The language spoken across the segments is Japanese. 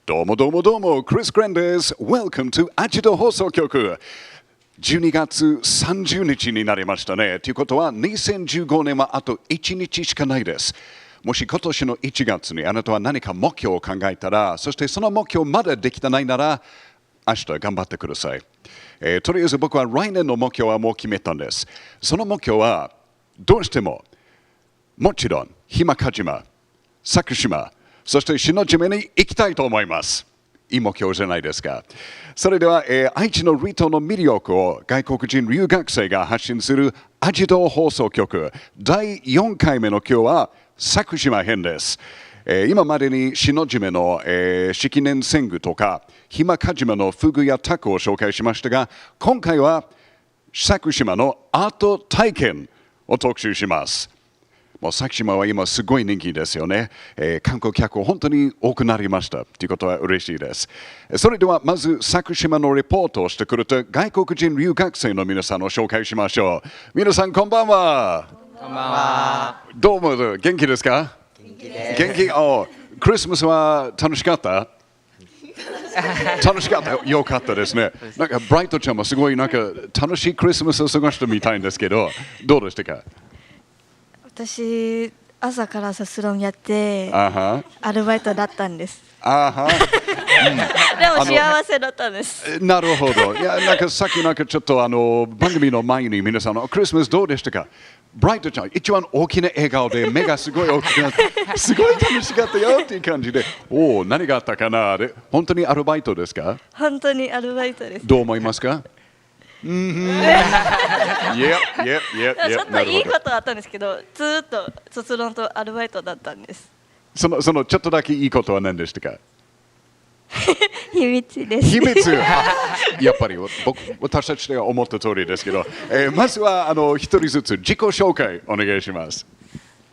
どうもどうもどうも、クリス・グランです。Welcome to アジト放送局。12月30日になりましたね。ということは、2015年はあと1日しかないです。もし今年の1月にあなたは何か目標を考えたら、そしてその目標まだできてないなら、明日頑張ってください。とりあえず僕は来年の目標はもう決めたんです。その目標は、どうしても、もちろん、日間賀島、佐久島、そして篠島に行きたいと思います。いい目標じゃないですか。それでは、愛知の離島の魅力を外国人留学生が発信するアジト放送局第4回目の今日は佐久島編です。今までに篠島の、式年遷宮とか日間賀島のフグやタコを紹介しましたが、今回は佐久島のアート体験を特集します。もう佐久島は今すごい人気ですよね。観光客本当に多くなりましたということは嬉しいです。それではまず佐久島のレポートをしてくれた外国人留学生の皆さんを紹介しましょう。皆さんこんばんは。こんばんは。どうも元気ですか？元気です。元気。クリスマスは楽しかった？楽しかった。よかったですね。なんかブライトちゃんもすごいなんか楽しいクリスマスを過ごしたみたいんですけど、どうでしたか？私、朝からサスロンやってアルバイトだったんです。ハ。でも幸せだったんです。なるほど。いや、なんかさっきなんかちょっと番組の前に皆さんクリスマスどうでしたか？ブライトちゃん、一番大きな笑顔で目がすごい大きくなって、すごい楽しかったよっていう感じで、何があったかなで、本当にアルバイトですか？本当にアルバイトです。どう思いますか？ちょっといいことあったんですけど、ずっと卒論とアルバイトだったんです。そのちょっとだけいいことは何でしたか？秘密です。秘密やっぱり私たちが思った通りですけど、まずは一人ずつ自己紹介お願いします。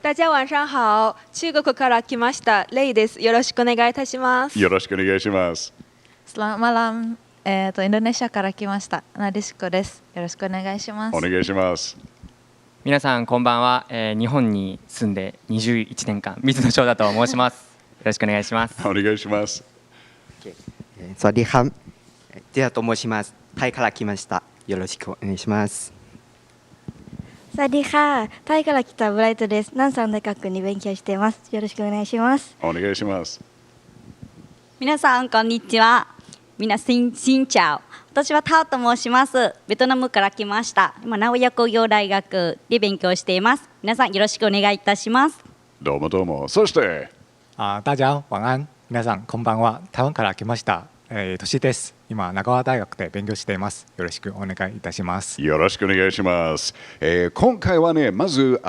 大家晚上好。中国から来ましたレイです。よろしくお願いいたします。よろしくお願いします。Selamat malam. インドネシアから来ましたナディシコです。よろしくお願いします。お願いします。皆さんこんばんは、日本に住んで21年間水野翔太と申します。よろしくお願いします。お願いします。สวัสดีครับ เจียโตโมชิมัสไทยから来ました。よろしくお願いします。サワディカ、タイから来たブライトです。ナンサン大学に勉強しています。よろしくお願いします。お願いします。皆さんこんにちは。みなシンチャオ。私はタオと申します。ベトナムから来ました。今名古屋工業大学で勉強しています。皆さんよろしくお願いいたします。どうもどうも。そして大家晚安。皆さんこんばんは。台湾から来ました。トシです。今長川大学で勉強しています。よろしくお願いいたします。よろしくお願いします。今回はね、まず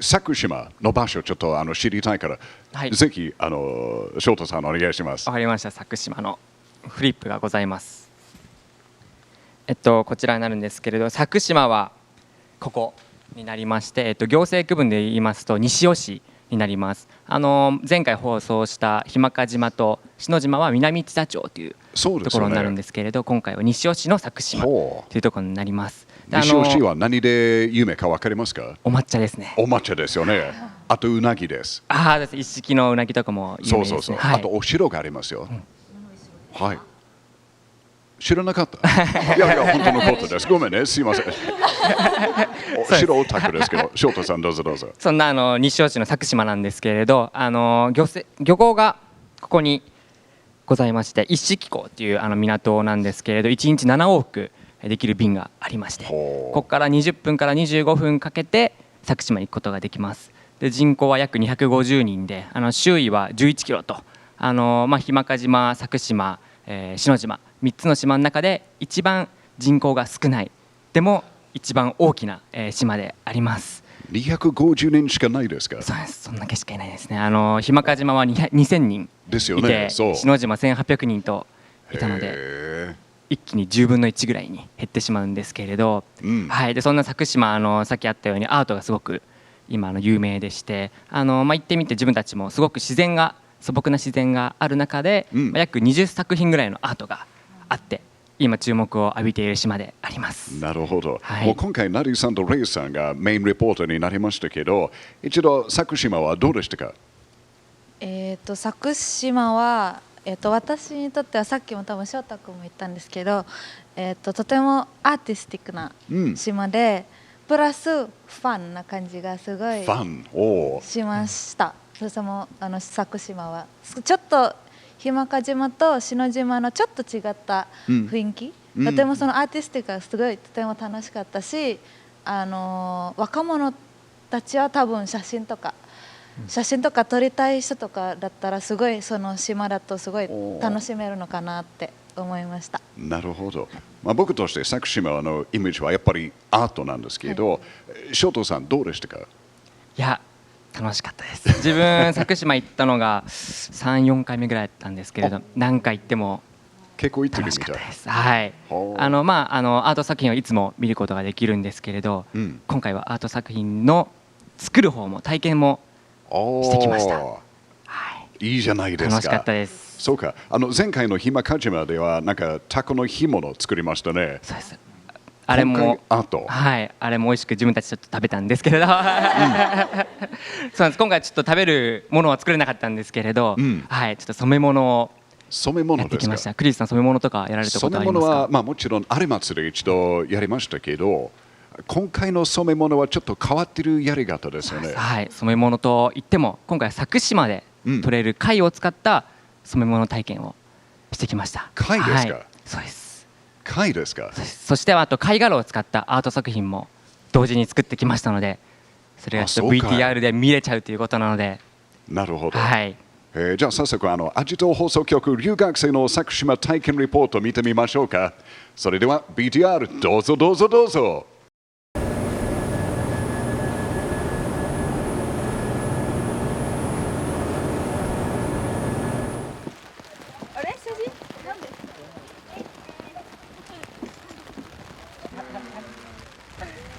佐久島の場所ちょっと知りたいから、はい、ぜひ翔太さんお願いします。わかりました。佐久島のフリップがございます。こちらになるんですけれど、佐久島はここになりまして、行政区分で言いますと西尾市になります。前回放送した日間賀島と篠島は南知多町というところになるんですけれど、今回は西尾市の佐久島というところになります。西尾市は何で有名か分かりますか？お抹茶ですね。お抹茶ですよね。あとうなぎです。一式のうなぎとかも有名ですね。そう、はい、あとお城がありますよ。はい。知らなかった。いや本当のことです。ごめんね、すいません。お城オタクですけど、翔太さんどうぞどうぞ。そんな西尾市の佐久島なんですけれど、漁港がここにございまして、一式港という港なんですけれど、1日7往復できる便がありまして、ここから20分から25分かけて佐久島に行くことができます。で、人口は約250人で、周囲は11キロと、日間賀島、佐久島、篠島3つの島の中で一番人口が少ない、でも一番大きな、島であります。250人しかないですか？そうです。そんだけしかいないですね。日間賀島は2000人ですよいて、ね。篠島1800人といたので、一気に10分の1ぐらいに減ってしまうんですけれど、はい、でそんな佐久島さっきあったようにアートがすごく今有名でして、行ってみて自分たちもすごく素朴な自然がある中で、約20作品ぐらいのアートがあって今注目を浴びている島であります。なるほど、はい、もう今回ナディさんとレイさんがメインレポートになりましたけど、一度佐久島はどうでしたか？佐久島は、私にとってはさっきも多分翔太君も言ったんですけど、とてもアーティスティックな島で、プラスファンな感じがすごい Fun. Oh. しました。とても佐久島はちょっと日間賀島と篠島のちょっと違った雰囲気、とてもそのアーティスティックがすごいとても楽しかったし、若者たちは多分写真とか撮りたい人とかだったらすごいその島だとすごい楽しめるのかなって思いました。なるほど。僕として佐久島のイメージはやっぱりアートなんですけど、翔太さんどうでしたか？いや楽しかったです。自分佐久島行ったのが3、4回目ぐらいだったんですけれど、何回行っても結構行ってる楽みたい。しかったです。はい。ほうアート作品をいつも見ることができるんですけれど、今回はアート作品の作る方も体験もしてきました。はい。いいじゃないですか。楽しかったです。そうか。前回の日間賀島ではなんかタコの干物を作りましたね。そうです。あれも今回アート。はい、あれも美味しく自分たちちょっと食べたんですけれど、そうなんです。今回ちょっと食べるものは作れなかったんですけれど、はい、ちょっと染め物をやってきました。クリスさん染め物とかやられたことありますか？染め物はもちろん有松で一度やりましたけど、今回の染め物はちょっと変わってるやり方ですよね。はい、染め物といっても今回は佐久島で取れる貝を使った染め物体験をしてきました。貝ですか？はい、そうです。貝ですか？そしてあと貝殻を使ったアート作品も同時に作ってきましたので、それがちょっと VTR で見れちゃうということなので。なるほど。はい。じゃあ早速アジト放送局留学生の佐久島体験レポートを見てみましょうか。それでは VTR どうぞどうぞどうぞ。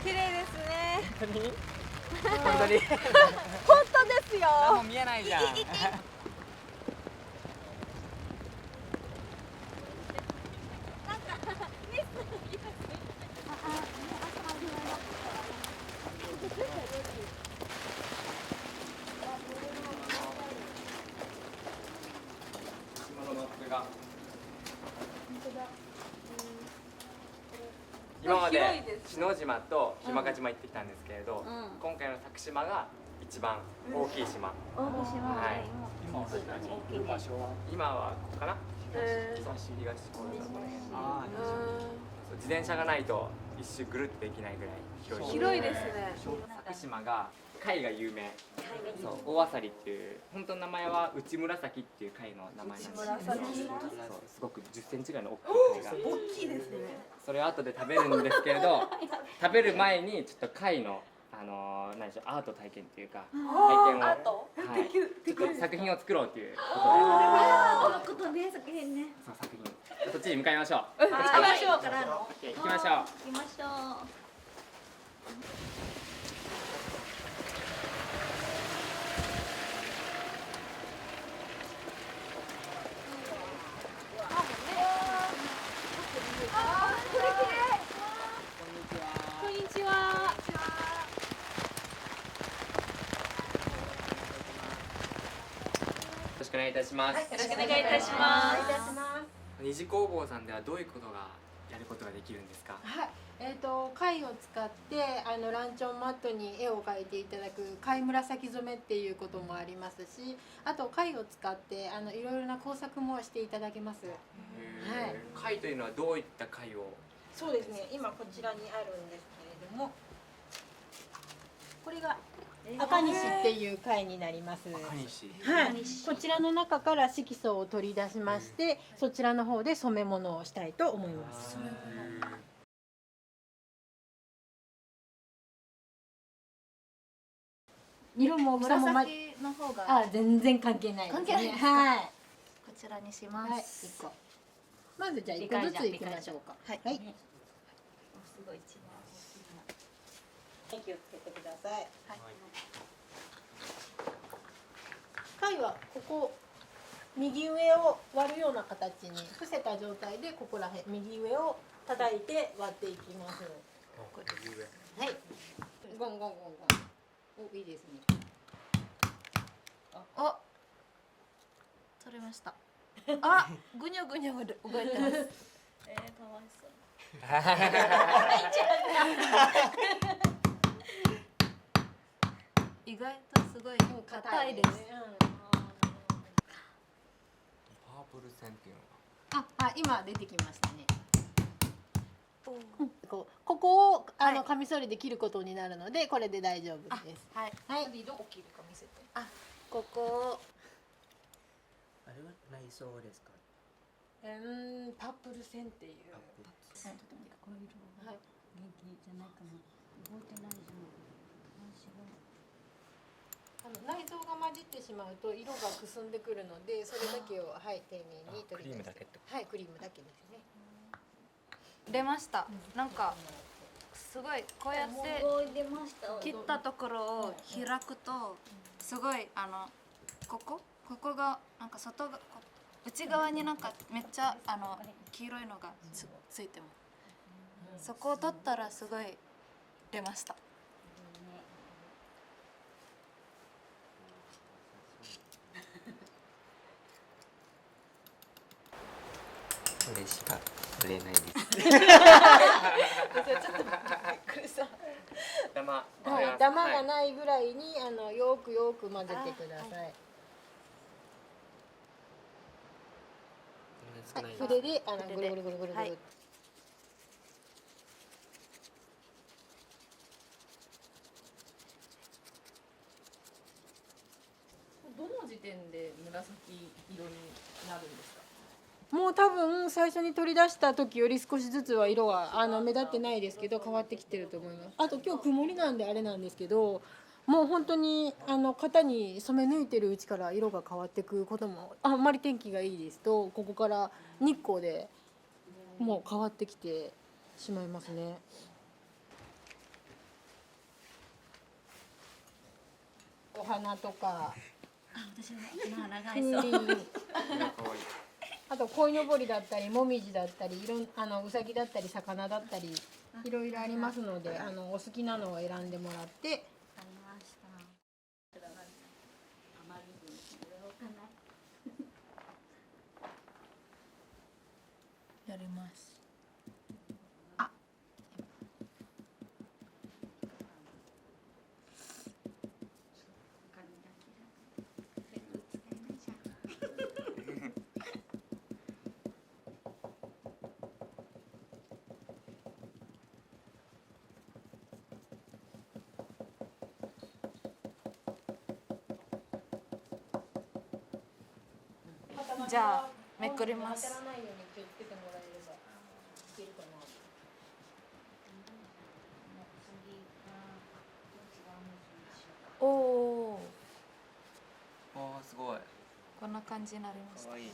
綺麗ですね。本当に。本当ですよ。もう見えないじゃん。今まで篠島と日間賀島行ってきたんですけれど、今回の佐久島が一番大きい島。はい。今はここかな？東高野山の辺。自転車がないと一周ぐるっとできないぐらい広い。広いですね。佐久島が貝が有名。そう、大あさりっていう本当の名前は内紫っていう貝の名前なんですけど、そうすごく10センチぐらいの大きい貝が大きいですね。それを後で食べるんですけれど、食べる前にちょっと貝の何でしょう、アート体験っていうか体験を、はい、ちょっと作品を作ろうということで、ことね、作品ね。そう作品そっちに向かいましょう。行きましょうからの。行きましょう。行きましょう。こんにちは。よろしくお願いいたします。よろしくお願いいたします。虹工房さんではどういうことがやることができるんですか？はい、貝を使ってランチョンマットに絵を描いていただく貝紫染めっていうこともありますし、あと貝を使っていろいろな工作もしていただけます。はい。貝というのはどういった貝を？そうですね。今こちらにあるんですけれども、これが赤西っていう貝になります。赤西。はい。こちらの中から色素を取り出しまして、そちらの方で染め物をしたいと思います。色も大きさも紫の方が全然関係ないですね。関係ないですか？はい。こちらにしまはい。す。一個。まずじゃあ一個ずついきましょうか。はい。はい。すごい一番気をつけてください。貝はここ右上を割るような形に伏せた状態でここら辺右上を叩いて割っていきます。はい。ゴンゴンゴンゴン。お、いいですね。ました。あ、ぐにょぐにょ動いてます。かわいそう。意外とすごい硬いです。パープル線っていうのあ、今出てきましたね。ここをカミソリで切ることになるので、これで大丈夫です。はい。はい。どこ切るか見せて。ここをあれは内装ですか。パープル線っていう。はい。内臓が混じってしまうと色がくすんでくるので、それだけを丁寧に取り出して。はい、クリームだけですね。出ました。なんかすごいこうやって切ったところを開くとすごいここがなんか内側になんかめっちゃ黄色いのがついてます。そこを取ったらすごい出ました。これしか取れないです。ダマがないぐらいによく混ぜてください。筆でぐるぐるぐるぐるぐる。どの時点で紫色になるんですか。もう多分最初に取り出した時より少しずつは色は目立ってないですけど変わってきてると思います。あと今日曇りなんであれなんですけど、もう本当に型に染め抜いてるうちから色が変わってくことも、あんまり天気がいいですとここから日光でもう変わってきてしまいますね。お花とか風鈴、あと鯉のぼりだったりもみじだったりうさぎだったり魚だったりいろいろありますのでお好きなのを選んでもらって。やります。じゃあめくります。おお。すごい。こんな感じになりました。可愛い。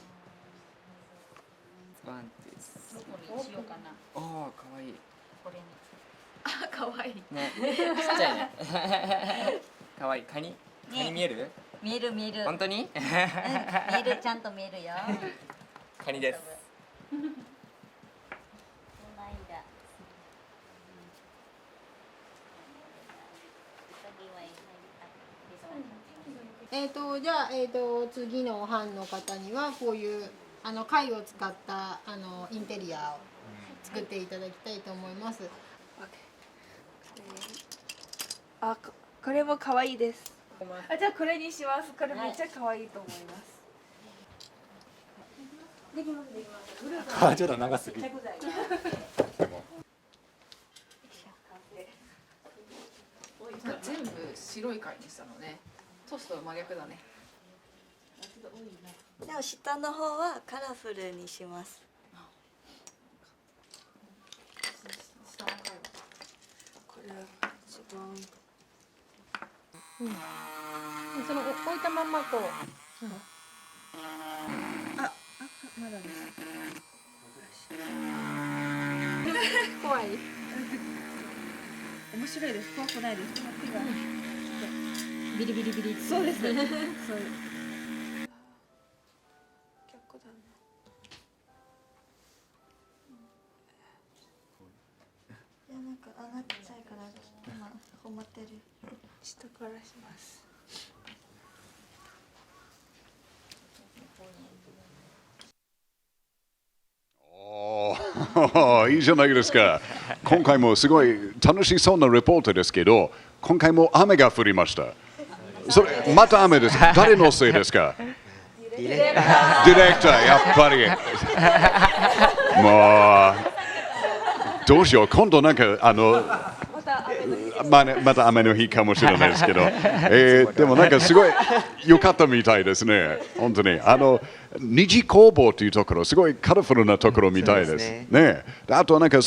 ワンティス。どこにしようかな。可愛い。これに。可愛い。ね、ちっちゃいね。可愛い。カニ見える？見える見える。本当に？見える、ちゃんと見えるよ。カニです。じゃあ次の班の方にはこういう貝を使ったインテリアを作っていただきたいと思います。これも可愛いです。じゃあこれにします。これめっちゃ可愛いと思います。できますできます。ちょっと長すぎ。全部白い貝にしたのね。トスと真逆だね。でも下の方はカラフルにします。下の貝はこれ一番。その置いたまんまこう。まだです。怖い。面白いです。怖くないです。手がビリビリビリ。そうです。そう。結構だね。いやなんか上がっちゃうから今ほまってる。下からします。いいじゃないですか。今回もすごい楽しそうなレポートですけど、今回も雨が降りました。それまた雨です。誰のせいですか？ディレクター、やっぱり。もう、どうしよう、今度なんか、また雨の日かもしれないですけど、でもなんかすごい良かったみたいですね、本当に。二次工房というところ、すごいカラフルなところみたいです。ね、あとはなんか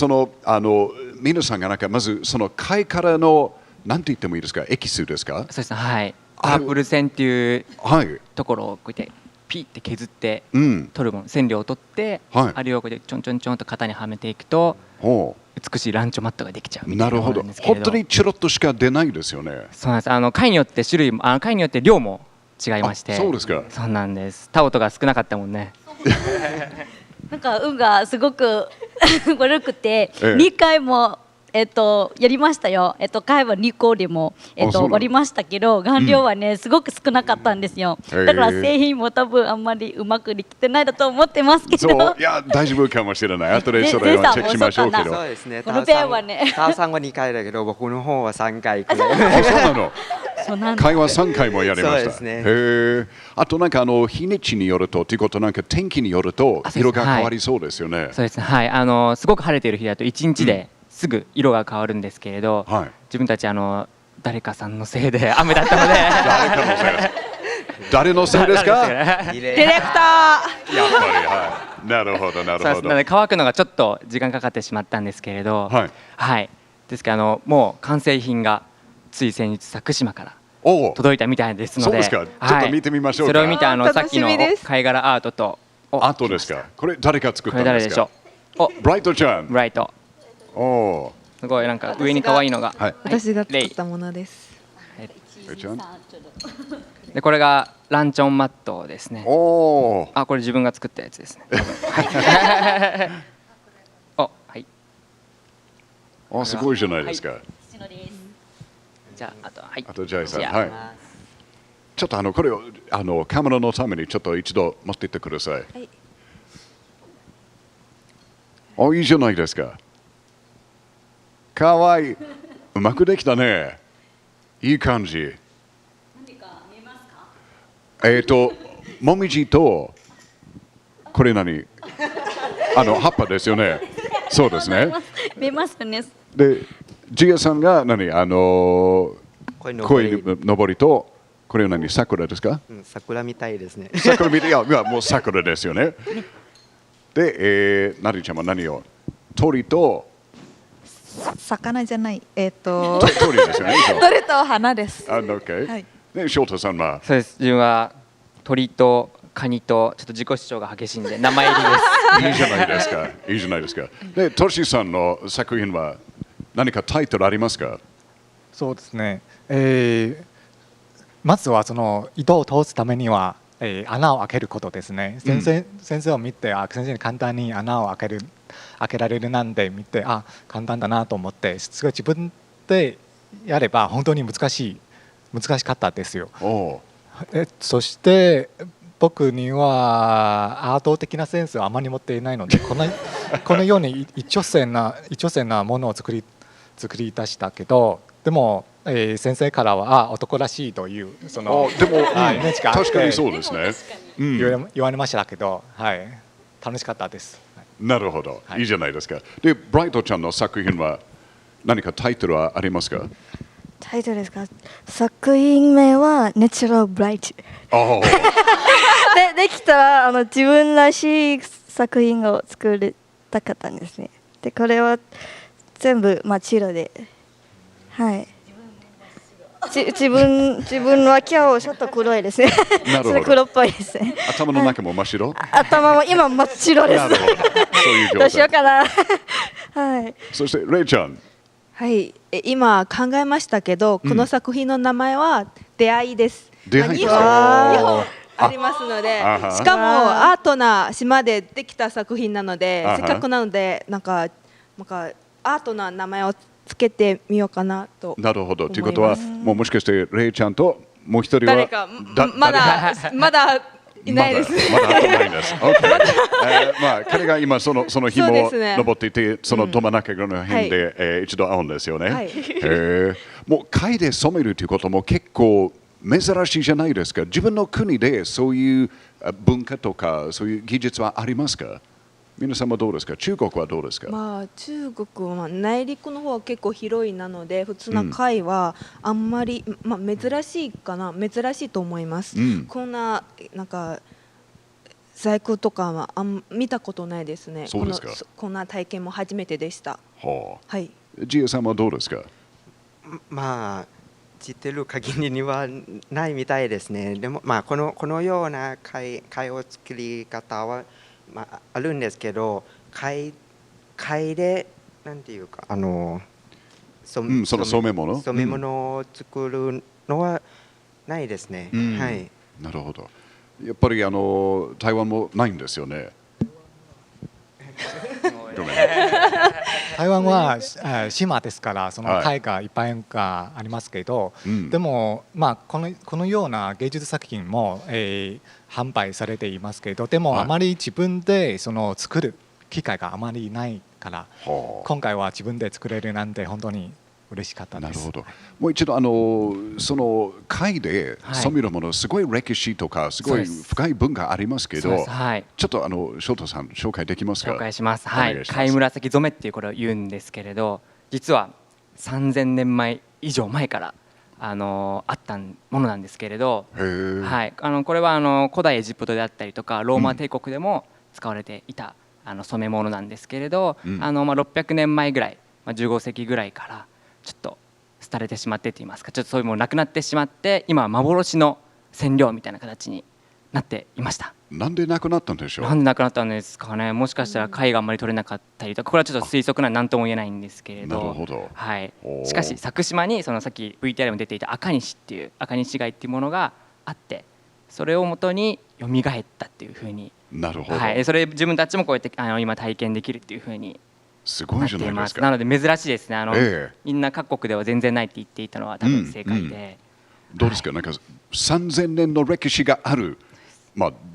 皆さんがなんかまずその貝からの、なんて言ってもいいですか、エキスですか？そうですね、はい。パープル線っていうところをこうやってピッて削って取るもの、染料を取って、あれをこうやってちょんちょんちょんと型にはめていくと、美しいランチョンマットができちゃうみたいなものなんですけれど。本当にちょろっとしか出ないですよね。そうなんです。貝によって種類も貝によって量も違いまして。そうですか。そうなんです。タオトが少なかったもんね。なんか運がすごく悪くて、2回もやりましたよ。貝は2個でも割りましたけど、顔料はねすごく少なかったんですよ。だから製品も多分あんまりうまくできてないだと思ってますけど。いや大丈夫かもしれない。後でそれはチェックしましょうけど。そうですね。このペンはね。タオさんは2回だけど、僕の方は3回くらい。そうなの。会話3回もやりました。そうですね。あとなんか日にちによるとということなんか天気によると色が変わりそうですよね。そうですね。はい。すごく晴れている日だと1日ですぐ色が変わるんですけれど、自分たち誰かさんのせいで雨だったので。誰のせいですか？ディレクター。やっぱりなるほどなるほど。なので乾くのがちょっと時間かかってしまったんですけれど、はい。ですけどもう完成品がつい先日佐久島から届いたみたいですので、そうですか。ちょっと見てみましょうか。それを見てさっきの貝殻アートとアートですか。これ誰が作ったんですか？これ誰でしょう？ブライトちゃん。ブライト。すごいなんか上に可愛いのが。私が作ったものです。でこれがランチョンマットですね。これ自分が作ったやつですね。はい。すごいじゃないですか。じゃああとはい。あとジャイさん、はい。ちょっとこれをカメラのためにちょっと一度持っていってください。いいじゃないですか。かわいい。うまくできたね。いい感じ。もみじとこれ何？葉っぱですよね。そうですね。見えますよね。で、ジアさんが何？恋のぼりとこれは何？桜ですか？桜みたいですね。桜みたい。いやもう桜ですよね。で、なりちゃんは何を？鳥と魚じゃない。鳥ですよね。鳥と花です。はい。で、翔太さんは？そうです。自分は鳥とカニとちょっと自己主張が激しいんで名前入りです。いいじゃないですか。いいじゃないですか。で、トシさんの作品は何かタイトルありますか？そうですね。まずはその糸を通すためには、穴を開けることですね。先生を見て先生に簡単に穴を開けられるなんて見て簡単だなと思って、すごい自分でやれば本当に難しかったですよ。そして僕にはアート的なセンスはあまり持っていないので、このように一直線なものを作り出したけど、でも、先生からは男らしいというそのでも、イメージがあって確かにそうですね。言われましたけど、楽しかったです。なるほど、いいじゃないですか。で、ブライトちゃんの作品は何かタイトルはありますか？タイトルですか？作品名はネチュラルブライト。できたら自分らしい作品を作りたかったんですね。でこれは全部白で、はい。自分は今日ちょっと黒いですね。なるほど。黒っぽいですね。頭の中も真っ白？頭も今真っ白です。なるほど。そういう状態。どうしようかな。はい。そしてレイちゃん。はい、今考えましたけど、この作品の名前は出会いです。出会い。2本ありますので、しかもアートな島でできた作品なので、せっかくなのでなんかアートな名前をつけてみようかなと。なるほど。ということはもしかしてレイちゃんともう一人は誰かまだいないです。まだないです。OK まあ彼が今その日もそうですね登っていて、そのトマナケの辺で、一度会うんですよね。もう貝で染めるということも結構珍しいじゃないですか。自分の国でそういう文化とかそういう技術はありますか？皆さんはどうですか？中国はどうですか？まあ中国は内陸の方は結構広いなので普通の貝はあんまり、珍しいかな、珍しいと思います。こんななんか細工とかは見たことないですね。そうですか。こんな体験も初めてでした。はい。ジエさんはどうですか？まあ知ってる限りにはないみたいですね。でもこのような貝を作り方はあるんですけど、貝でなんていうかその染め物を作るのはないですね。はい。なるほど。やっぱり台湾もないんですよね。台湾は島ですからその貝がいっぱいがありますけど、でもこのような芸術作品も、販売されていますけど、でもあまり自分で作る機会があまりないから、今回は自分で作れるなんて本当に嬉しかったです。なるほど。もう一度その貝で染めるもの、すごい歴史とかすごい深い文化ありますけど、ちょっと翔太さん紹介できますか？紹介します。はい。貝紫染めっていうこれを言うんですけれど、実は3000年前以上前からあったものなんですけれど、はい。これは古代エジプトであったりとかローマ帝国でも使われていた染め物なんですけれど、600年前ぐらい、15世紀ぐらいからちょっと廃れてしまってと言いますか、ちょっとそういうものなくなってしまって、今は幻の染料みたいな形になっていました。なんでなくなったんでしょう？なんでなくなったんですかね。もしかしたら貝があんまり取れなかったりとか、これはちょっと推測なんで何とも言えないんですけれど。なるほど。はい。しかし佐久島にさっき VTR でも出ていた赤西っていう赤西貝っていうものがあって、それをもとに蘇ったっていうふうに。なるほど。はい。それ自分たちもこうやって今体験できるっていうふうに。すごいじゃないですか。なので珍しいですね。みんな各国では全然ないって言っていたのは多分正解で。どうですか？なんか3000年の歴史がある。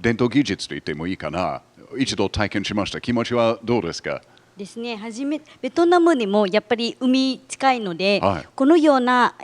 伝統技術と言ってもいいかな。一度体験しました。気持ちはどうですか？ですね。ベトナムにもやっぱり海近いので、このような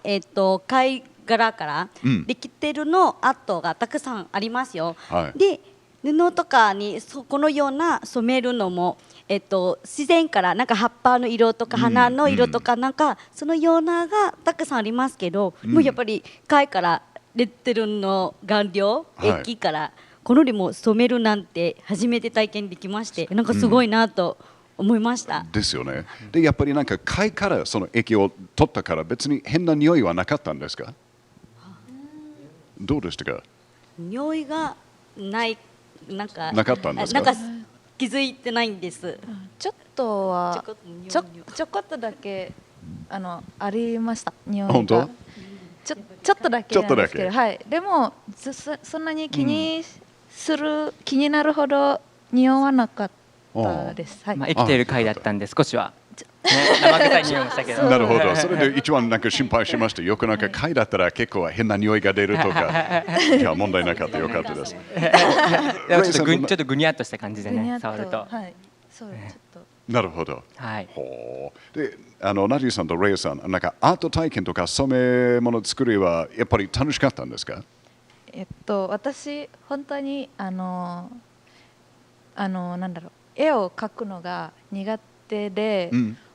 貝殻からできてるの跡がたくさんありますよ。で、布とかにこのような染めるのも自然からなんか葉っぱの色とか花の色とかなんかそのようながたくさんありますけど、もうやっぱり貝から出てるの顔料液からこのりも染めるなんて初めて体験できまして、なんかすごいなと思いました。ですよね。でやっぱりなんか貝からその液を取ったから別に変な匂いはなかったんですか？どうでしたか？匂いがないなかったんですか？なんか気づいてないんです。ちょっとだけありました。匂いが。本当？ちょっとだけなんですけど、はい。でもそんなに気になるほど匂わなかったです。はい。生きている貝だったんで少しは生臭い匂いもしたけど。なるほど。それで一番なんか心配しました。よくなんか貝だったら結構変な匂いが出るとか、いや問題なかったよかったです。でもちょっとぐにゃっとした感じでね触ると。はい。そうちょっと。なるほど。はい。で、ナディさんとレイさん、なんかアート体験とか染め物作りはやっぱり楽しかったんですか？私本当になんだろう、絵を描くのが苦手で、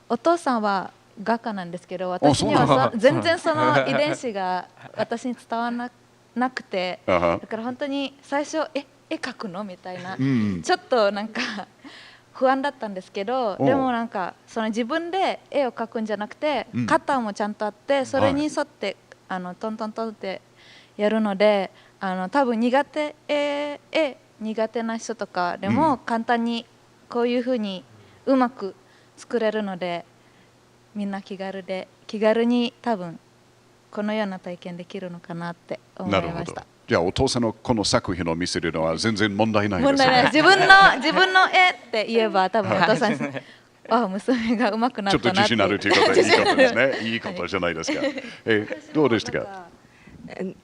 お父さんは画家なんですけど、私には全然その遺伝子が私に伝わらなくて、だから本当に最初絵描くのみたいな、ちょっとなんか不安だったんですけど、でもなんかその自分で絵を描くんじゃなくて、型もちゃんとあって、それに沿ってトントントンってやるので、多分苦手な人とかでも簡単にこういうふうにうまく作れるので、みんな気軽に多分このような体験できるのかなって思いました。じゃあお父さんのこの作品を見せるのは全然問題ないですね。問題ない。自分の絵って言えば多分お父さん娘が上手くなったなって。ちょっと自信あるということはいいことですね。いいことじゃないですか。どうでしたか？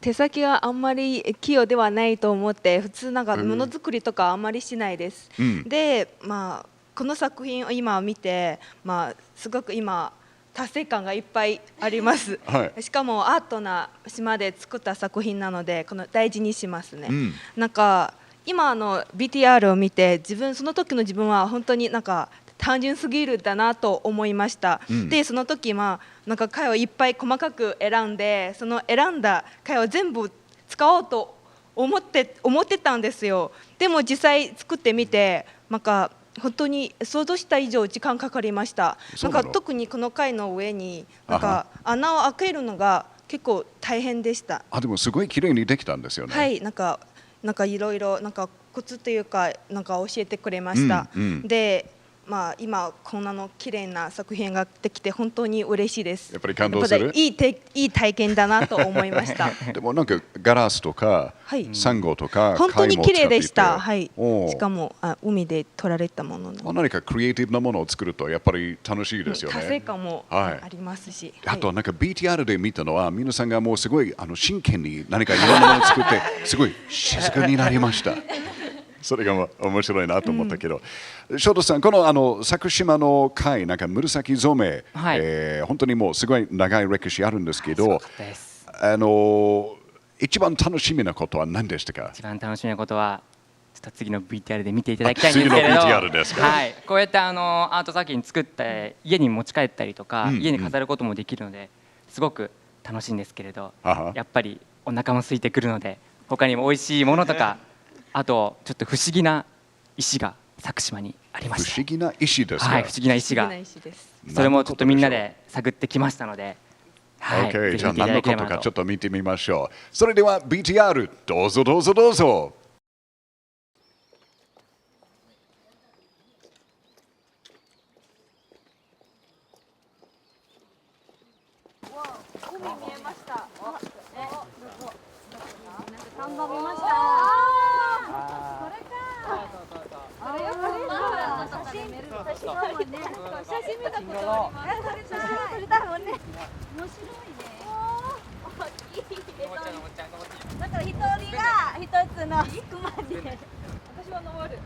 手先があんまり器用ではないと思って普通なんかものづくりとかあんまりしないです。でまあこの作品を今見て、まあ、すごく今達成感がいっぱいあります、しかもアートな島で作った作品なのでこの大事にしますね、なんか今BTR を見てその時の自分は本当になんか単純すぎるだなと思いました、でその時なんか貝をいっぱい細かく選んでその選んだ貝を全部使おうと思ってたんですよ。でも実際作ってみてなんか本当に想像した以上時間かかりました。なんか特にこの貝の上になんか穴を開けるのが結構大変でした。でもすごい綺麗にできたんですよね。はい、なんかいろいろなんかコツというかなんか教えてくれました。でまあ、今こんなの綺麗な作品ができて本当に嬉しいです。やっぱり感動する。いい体験だなと思いました。でもなんかガラスとか、サンゴとか本当に綺麗でした。はい。しかも海で取られたもの何かクリエイティブなものを作るとやっぱり楽しいですよね。達成感もありますし。あとなんか BTR で見たのは皆さんがもうすごい真剣に何かいろんなものを作ってすごい静かになりました。それが面白いなと思ったけど、翔太さん、この佐久島の貝、なんか紫染め、本当にもうすごい長い歴史あるんですけど、一番楽しみなことは何でしたか？一番楽しみなことは、ちょっと次の VTR で見ていただきたいんですけれど、こうやってアート作品作って家に持ち帰ったりとか、家に飾ることもできるので、すごく楽しいんですけれど、やっぱりお腹も空いてくるので、他にも美味しいものとか、あとちょっと不思議な石が佐久島にありまして、不思議な石ですか？はい、不思議な石が、それもちょっとみんなで探ってきましたので、じゃあ何のことかちょっと見てみましょう。それでは VTR どうぞどうぞどうぞ。海見えました。看板見ました。これか。あれやっぱり写真見たことあります。写真撮りたいもんね。面白いね。大きい。だから一人が一つの熊に。私は登る。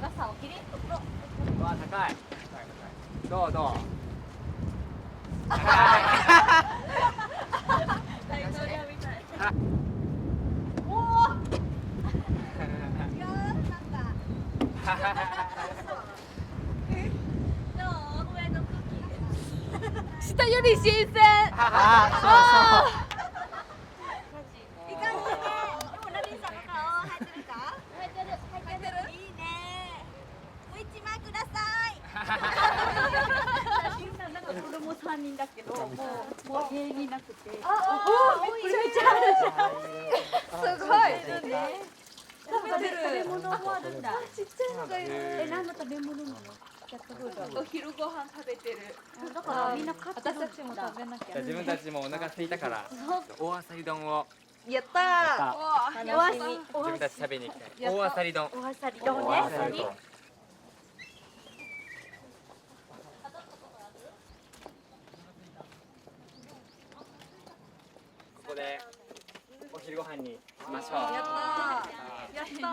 傘を切り。わ高い。どう。大統領みたい。おお。いやなんか。どう？上の空気。下より新鮮。いかにね。でもラビンさんの顔入ってるか？入ってる。いいね。もう一枚ください。子供3人だけど、もう芸人なくて。めっちゃあるじゃん。すごい。食べ物もあるんだ。ちっちゃいのがいる。何の食べ物なの？お昼ご飯食べてる。だからみんな買ってる。私たちも食べなきゃ。自分たちもお腹空いたから大あさり丼をやったー。自分たち食べに行きたい。大あさり丼。大あさり丼ね。ここでお昼ご飯にしましょう。やったー。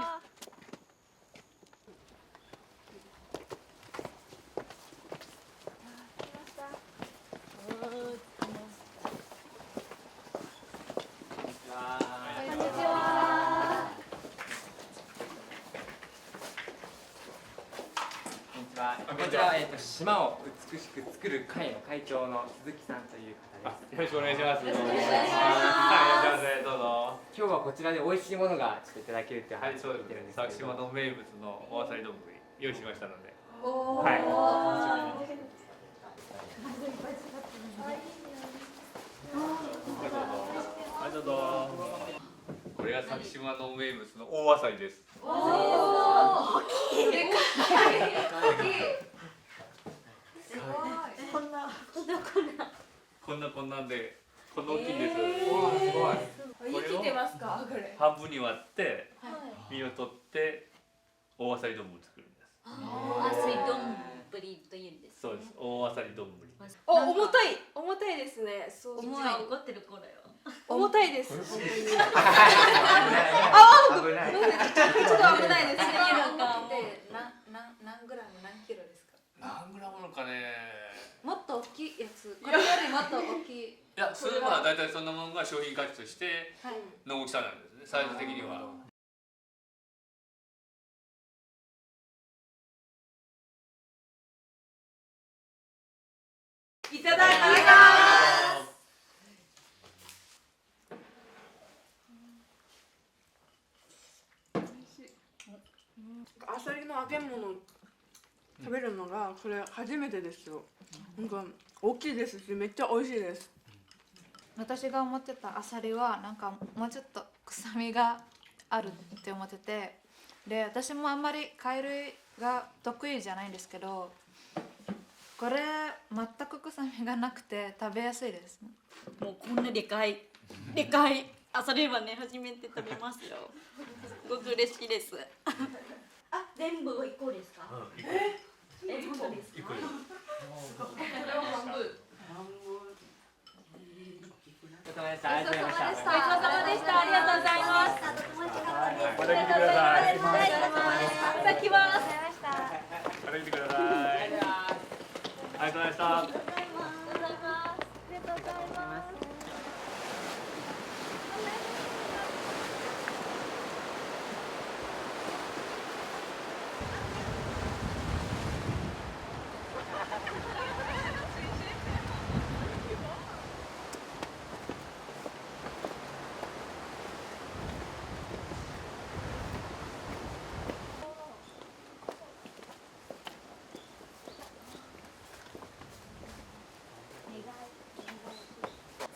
こちら島を美しく作る会の会長の鈴木さんという方です。よろしくお願いします。よろしくお願いします。はい、どうぞ。今日はこちらで美味しいものがちょっといただけるっていう話を聞いてるんですけど、佐久島の名物のおあさり丼用意しましたので。はい。はい、どうぞ。これが佐久島の名物の大あさりです。大きい。でかい。こんなんでこんな大きいんです。すごい。生きてますかこれ？半分に割って身を取って大あさり丼を作るんです。あ、水丼という意味です。そうです。大あさり丼。お、重たいですね。そう。重い。怒ってる子だよ。重たいです。本当に。危ない。ちょっと危ないですね。何グラム何キロですか？何グラムのかね。もっと大きいやつ。これよりもっと大きい。いや、それはだいたいそんなものが商品価値としての大きさなんですね。サイズ的には。いただきます。アサリの揚げ物食べるのがこれ初めてですよ。なんか大きいですしめっちゃ美味しいです。私が思ってたアサリはなんかもうちょっと臭みがあるって思ってて、で私もあんまり貝類が得意じゃないんですけど、これ全く臭みがなくて食べやすいです。もうこんなでかいアサリはね初めて食べますよ。すごく嬉しいです。あ、全部1個ですか？本当ですか？お疲れ様でした。ごちそうさまでした。ありがとうございます。また来てください。また来ます。また来てください。ありがとうございました。ありがとうございます。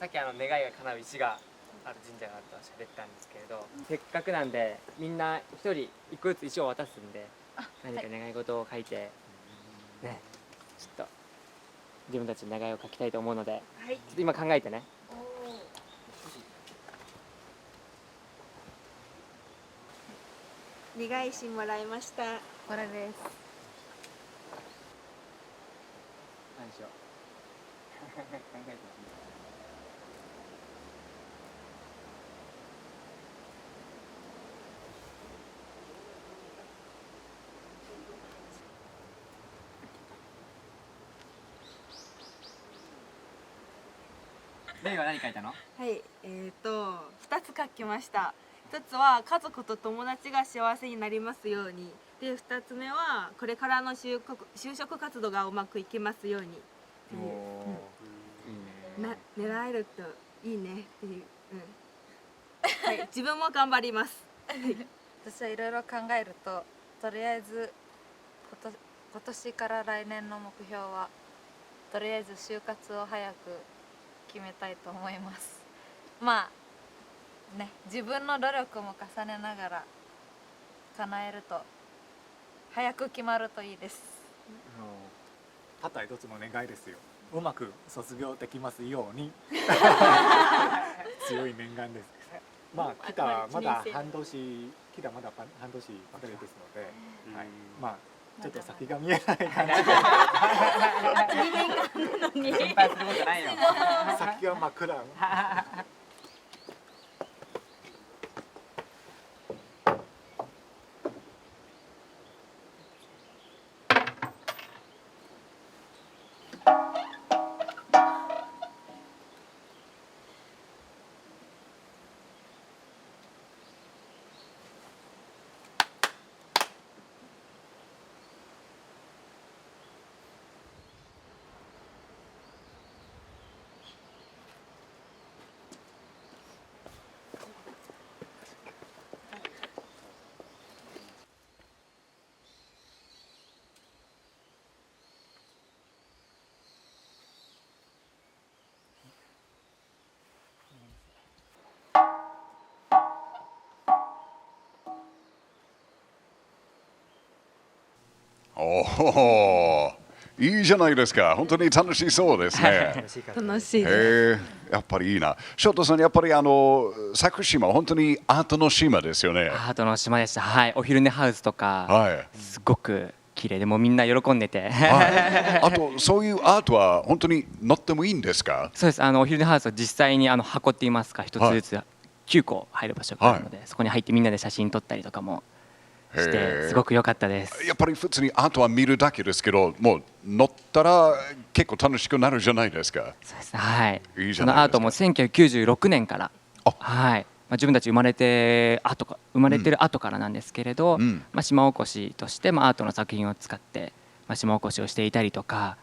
さっき願いが叶う石がある神社があったと喋ったんですけれど、せっかくなんでみんな一人一個ずつ石を渡すんで、何か願い事を書いてね、ちょっと自分たちの願いを書きたいと思うので、ちょっと今考えてね。願い石もらいました。これです。何しよう。考えてますね。レイは何書いたの？はい、2つ書きました。1つは家族と友達が幸せになりますように。で、2つ目はこれからの就職活動がうまくいきますようにっていう、狙えるといいねっていう、はい、自分も頑張ります。私はいろいろ考えると、とりあえず今年から来年の目標はとりあえず就活を早く決めたいと思います。まあね、自分の努力も重ねながら叶えると早く決まるといいです。たった一つの願いですよ。うまく卒業できますように強い念願です。まあ来たまだ半年ばかりですので、はい、まあちょっと先が見えない感じで心配することないよ。先は真っ暗。おお、いいじゃないですか。本当に楽しそうですね。楽しいです。やっぱりいいな。ショートさん、やっぱり佐久島本当にアートの島ですよね。アートの島でした。はい、お昼寝ハウスとか、すごく綺綺麗でもうみんな喜んでて、はい、あとそういうアートは本当に乗ってもいいんですか？そうです。お昼寝ハウスは実際に箱って言いますか、一つずつ9個入る場所があるので、そこに入ってみんなで写真撮ったりとかもしてすごく良かったです。やっぱり普通にアートは見るだけですけど、もう乗ったら結構楽しくなるじゃないですか。そうです。はい。いいじゃないですか。そのアートも1996年から、はい。自分たち生まれてる後からなんですけれど、島おこしとしてアートの作品を使って、島おこしをしていたりとか、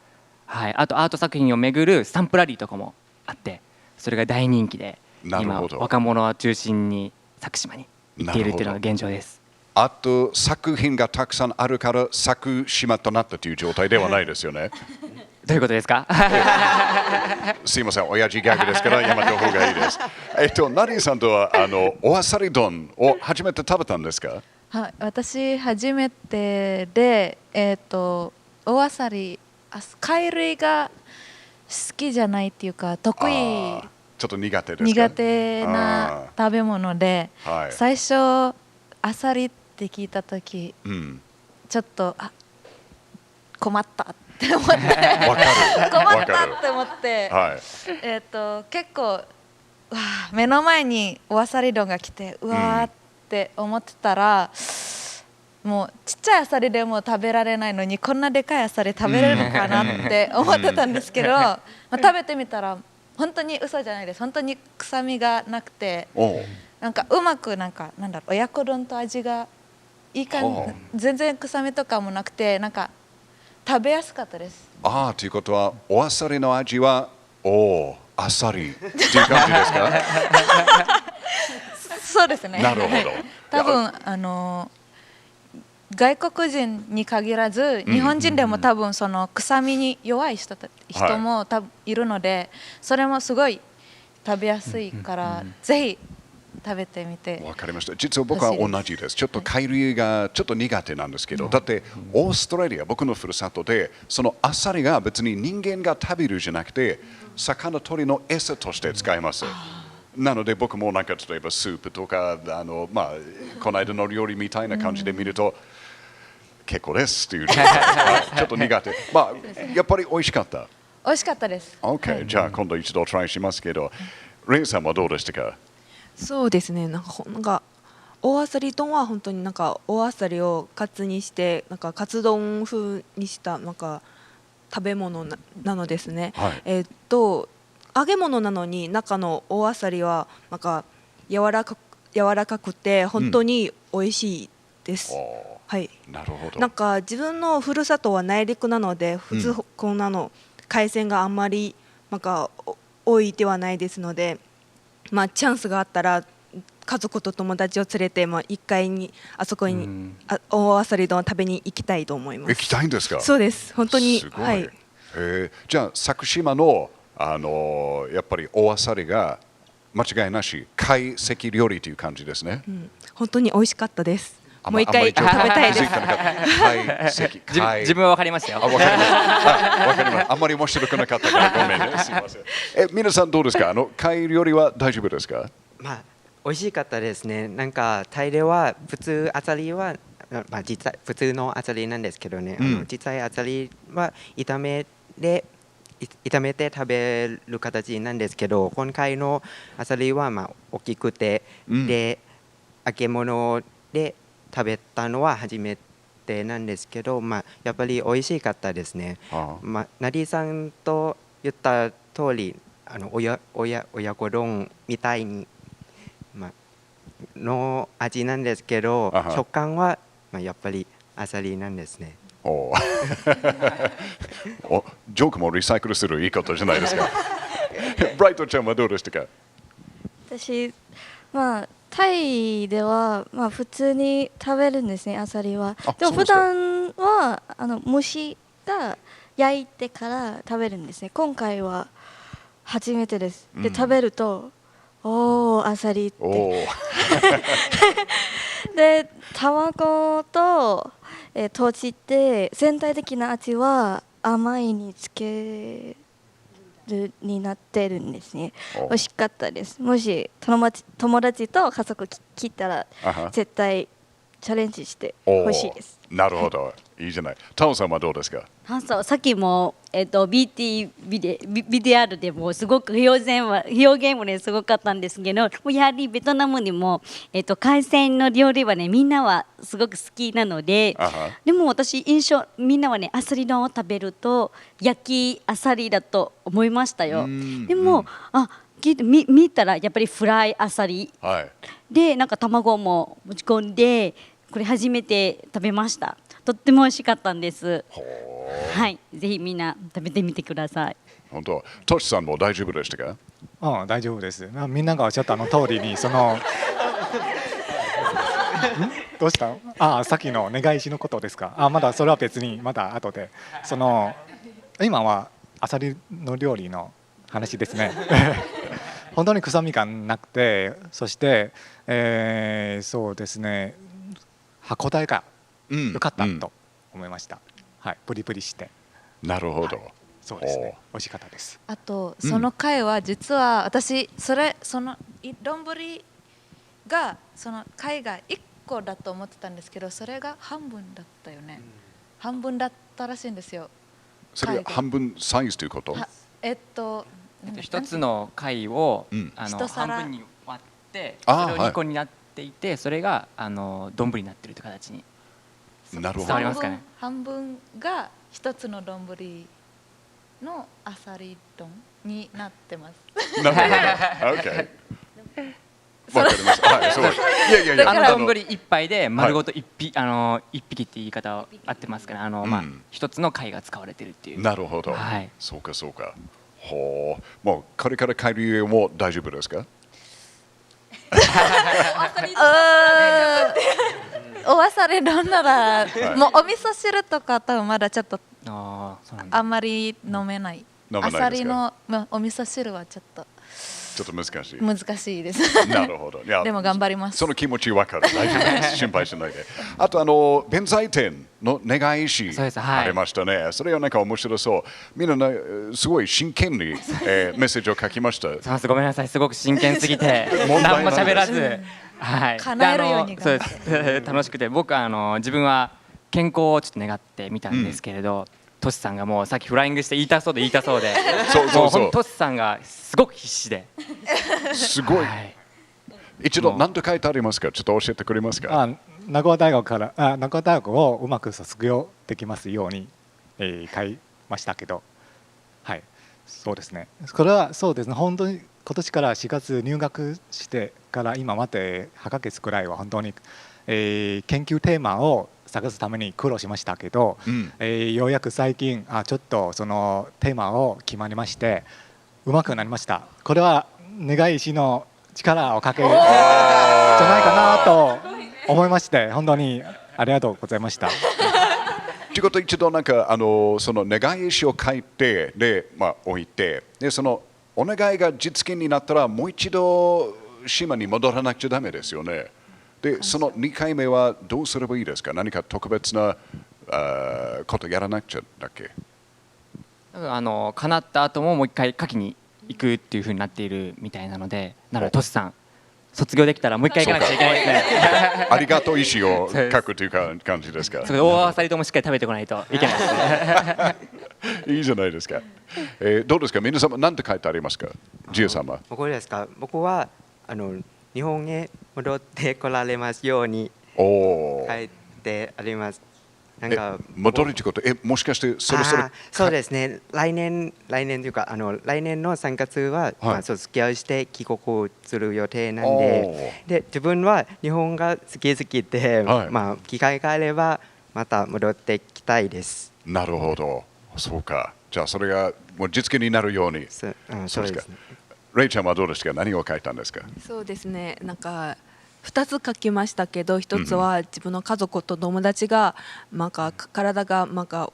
はい、あとアート作品をめぐるスタンプラリーとかもあって、それが大人気で今若者を中心に佐久島に行っているというのが現状です。あと作品がたくさんあるから佐久島となったという状態ではないですよね。どういうことですか？すいません、親父ギャグですからやめた方がいいです。ナディさんとはおあさり丼を初めて食べたんですか？はい、私初めてで、おあさり、貝類が好きじゃないっていうか得意、ちょっと苦手ですか？苦手な食べ物で、最初あさりって聞いた時、ちょっと困ったって思って困ったって思って、結構目の前におあさり丼が来てうわーって思ってたら、もうちっちゃいあさりでも食べられないのにこんなでかいあさり食べれるのかなって思ってたんですけど、食べてみたら本当に嘘じゃないです。本当に臭みがなくて、なんかうまくなんだろう、親子丼と味がいい感じ、全然臭みとかもなくて、なんか食べやすかったです。ということはおあさりの味はあさりっていう感じですか？そうですね。なるほど。多分外国人に限らず日本人でも多分その臭みに弱い人も多分いるので、それもすごい食べやすいから、ぜひ食べてみて。わかりました。実は僕は同じです。ちょっと貝類がちょっと苦手なんですけど、だってオーストラリア、僕のふるさとでそのアサリが別に人間が食べるじゃなくて魚鳥の餌として使います。なので僕もなんか例えばスープとかこの間の料理みたいな感じで見ると、結構ですっていうちょっと苦手。やっぱり美味しかった。美味しかったです。OK、じゃあ今度一度トライしますけど、レイさんはどうでしたか？そうですね、なんか大あさり丼は本当になんか大あさりをカツにしてなんかカツ丼風にしたなんか食べ物 なのですね。揚げ物なのに中の大あさりはなんか柔らかくて本当に美味しいです。はい。なるほど。なんか自分のふるさとは内陸なので、普通こんなの海鮮があんまりなんか多いではないですので、チャンスがあったら家族と友達を連れて1階にあそこに大あさり丼を食べに行きたいと思います。行きたいんですか？そうです。本当に。はい。じゃあ佐久島のやっぱり大あさりが間違いなし懐石料理という感じですね。本当に美味しかったです。もう一回食べたいです。自分は分かりましたよ。わかります。あんまり面白くなかったからごめんね。すみません。皆さんどうですか？貝料理は大丈夫ですか？美味しかったですね。なんかタイでは普通アサリは実際普通のアサリなんですけどね。実際アサリは炒めて食べる形なんですけど、今回のアサリは大きくて、で揚げ物で食べたのは初めてなんですけど、やっぱり美味しかったですね。ナディさんと言った通り親子丼みたいに、の味なんですけど、食感はやっぱりアサリなんですね。ジョークもリサイクルするいいことじゃないですか。ブライトちゃんはどうでしたか？私タイでは普通に食べるんですね、アサリは。でも普段は蒸しが焼いてから食べるんですね。今回は初めてです。で食べるとアサリってで卵と閉じて全体的な味は甘いにつけるになってるんですね。美味しかったです。もし友達と家族来たら絶対チャレンジしてほしいです。なるほど。いいじゃない。タオさんはどうですか？さっきも、BTVR でもすごく表現もねすごかったんですけど、やはりベトナムにも、海鮮の料理はねみんなはすごく好きなので、でも私みんなはねアサリ丼を食べると焼きアサリだと思いましたよ。でも見たらやっぱりフライアサリ、でなんか卵も持ち込んで、これ初めて食べました。とっても美味しかったんです。はい、ぜひみんな食べてみてください。本当。トシさんも大丈夫でしたか？大丈夫です。みんながおっしゃった通りにそのどうした？さっきの願い石のことですか？まだそれは別にまだ後で。その今はアサリの料理の話ですね。本当に臭みがなくて、そして、そうですね、歯応えが良かったと思いました。はい、プリプリして。なるほど。そうですね。美味しかったです。あとその貝は実は私その丼がその貝が1個だと思ってたんですけど、それが半分だったよね。半分だったらしいんですよ。それ半分サイズということ？一つの貝を半分に割ってそれを2個になっていて、それが丼になっているという形に。なるほど。伝わりますかね？半分が一つの丼のアサリ丼になってます。なるほど。OK。わかりました。はい、そう。いや。丼一杯で丸ごと一匹って言い方は合ってますかね。一つの貝が使われているっていう。なるほど。そうかそうか。ほう。もうこれから帰る家も大丈夫ですか？おわされ丼なら、もうお味噌汁とか多分まだちょっとあんまり飲めない。アサリのお味噌汁はちょっと難しい。難しいです。なるほど。でも頑張ります。その気持ちわかる。大丈夫です。心配しないで。あと弁財天の願い石ありましたね。それはなんか面白そう。みんなすごい真剣にメッセージを書きました。ごめんなさい。すごく真剣すぎて何も喋らず。はい。叶えるようにそうです。楽しくて、僕は自分は健康をちょっと願ってみたんですけれど、トシさんがもうさっきフライングして言いたそうで、そうトシさんがすごく必死で。すごい。一度何と書いてありますか？ちょっと教えてくれますか？名古屋大学をうまく卒業できますように書いましたけど、はい、そうですね。これはそうですね。本当に今年から4月入学してから今まで8ヶ月くらいは本当に、研究テーマを探すために苦労しましたけど、ようやく最近ちょっとそのテーマを決まりましてうまくなりました。これは願い石の力をかけじゃないかなと思いまして、本当にありがとうございました。ということ一度なんかその願い石を書いてで置いて、でそのお願いが実現になったらもう一度島に戻らなくちゃダメですよね。でその2回目はどうすればいいですか？何か特別なことやらなくちゃだっけ？叶った後ももう一回書きに行くっていう風になっているみたいなので、なのでトシさん卒業できたらもう一回行かなくちゃいけないですね。ありがとう石を書くという感じですか？大アサリともしっかり食べてこないといけないですね。いいじゃないですか。どうですか？皆様何て書いてありますか？ジエ様。僕ですか？僕は日本へ戻ってこられますように書いてあります。なんか戻るということ、もしかしてそろそろそうですね。来年というか来年の3月は、卒業して帰国する予定なんで、自分は日本が好きで、機会があればまた戻ってきたいです。なるほど。そうか。じゃあそれがもう実現になるように。そうですね。レイちゃんはどうですか？何を書いたんですか？そうですね。なんか2つ書きましたけど、1つは自分の家族と友達が体がなんか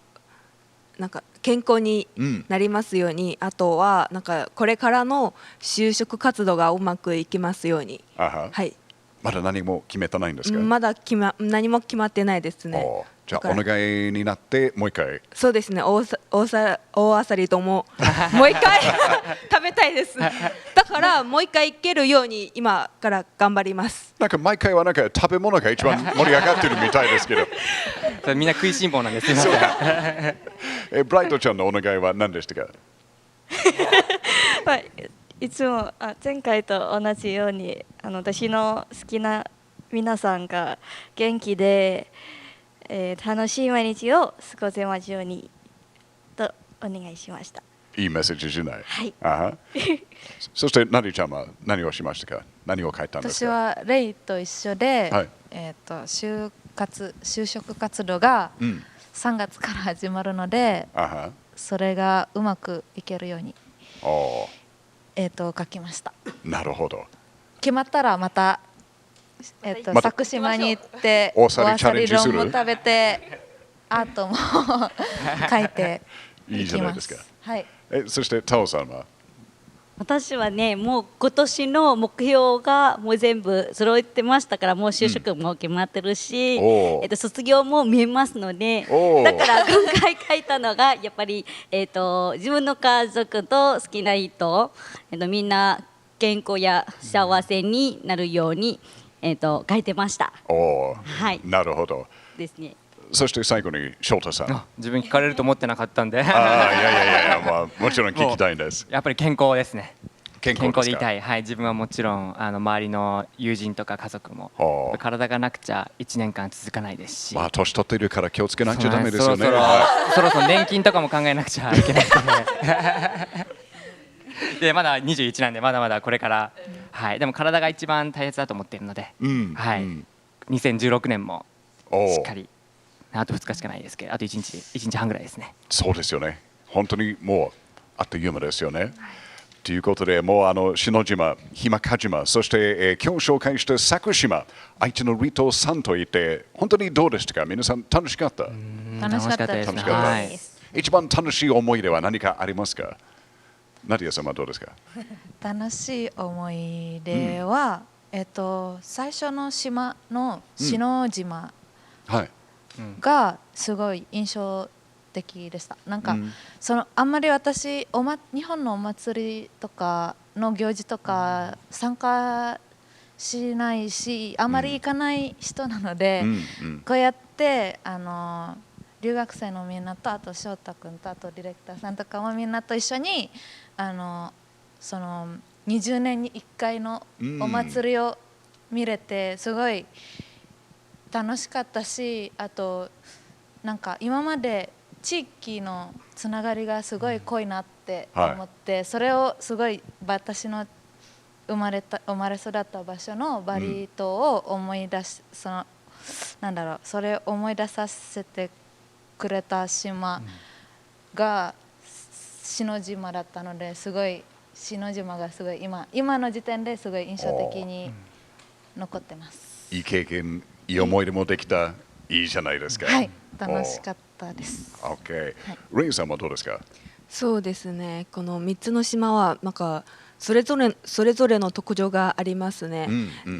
健康になりますように、あとはなんかこれからの就職活動がうまくいきますように。はい。まだ何も決めてないんですか？まだ何も決まってないですね。じゃあお願いになってもう一回。そうですね。大あさりともう一回食べたいです。だからもう一回行けるように今から頑張ります。なんか毎回はなんか食べ物が一番盛り上がってるみたいですけど。みんな食いしん坊なんですね。ブライトちゃんのお願いは何でしたか？いつも前回と同じように私の好きな皆さんが元気で、楽しい毎日を過ごせますようにとお願いしました。いいメッセージじゃない。はい。そしてナディちゃんは何をしましたか？何を書いたんですか？私はレイと一緒で、はい、就職活動が3月から始まるので、それがうまくいけるように。書きました。なるほど。決まったらまた、佐久島に行って大あさり丼も食べてアートも書いていきます。いいじゃないですか。はい。そしてタオさんは？私はね、もう今年の目標がもう全部揃えてましたから、もう就職も決まってるし、卒業も見えますので、だから今回書いたのがやっぱり、自分の家族と好きな人、みんな健康や幸せになるように、書いてました。はい。なるほど。ですね。そして最後に翔太さん。自分聞かれると思ってなかったんで。いや、もちろん聞きたいんです。やっぱり健康ですね。健康でいたい。はい、自分はもちろん周りの友人とか家族も体がなくちゃ1年間続かないですし。年取っているから気をつけなきゃダメですよね。そろそろ年金とかも考えなくちゃいけないですね。でまだ21なんでまだまだこれから、はい、でも体が一番大切だと思っているので、はい、2016年もしっかり。あと2日しかないですけど、あと1日半ぐらいですね。そうですよね。本当にもうあっという間ですよね。ということで、もう篠島、日間賀島、そして、今日紹介した佐久島、愛知の離島さんといて、本当にどうでしたか？皆さん楽しかった？楽しかったですね。一番楽しい思い出は何かありますか？ナディア様はどうですか？楽しい思い出は、最初の島の篠島。がすごい印象的でした。なんか、あんまり私日本のお祭りとかの行事とか参加しないし、あんまり行かない人なので、こうやって留学生のみんなと、あと翔太君と、あとディレクターさんとかもみんなと一緒にその20年に1回のお祭りを見れてすごい楽しかったし、あとなんか今まで地域のつながりがすごい濃いなって思って、それをすごい私の生まれ育った場所のバリ島を思い出し、それを思い出させてくれた島が篠島だったので、すごい篠島がすごい今の時点ですごい印象的に残ってます。いい経験、いい思い出もできた、いいじゃないですか。はい、楽しかったです。OK。レイさんはどうですか？そうですね。この3つの島はなんかそれぞれの特徴がありますね。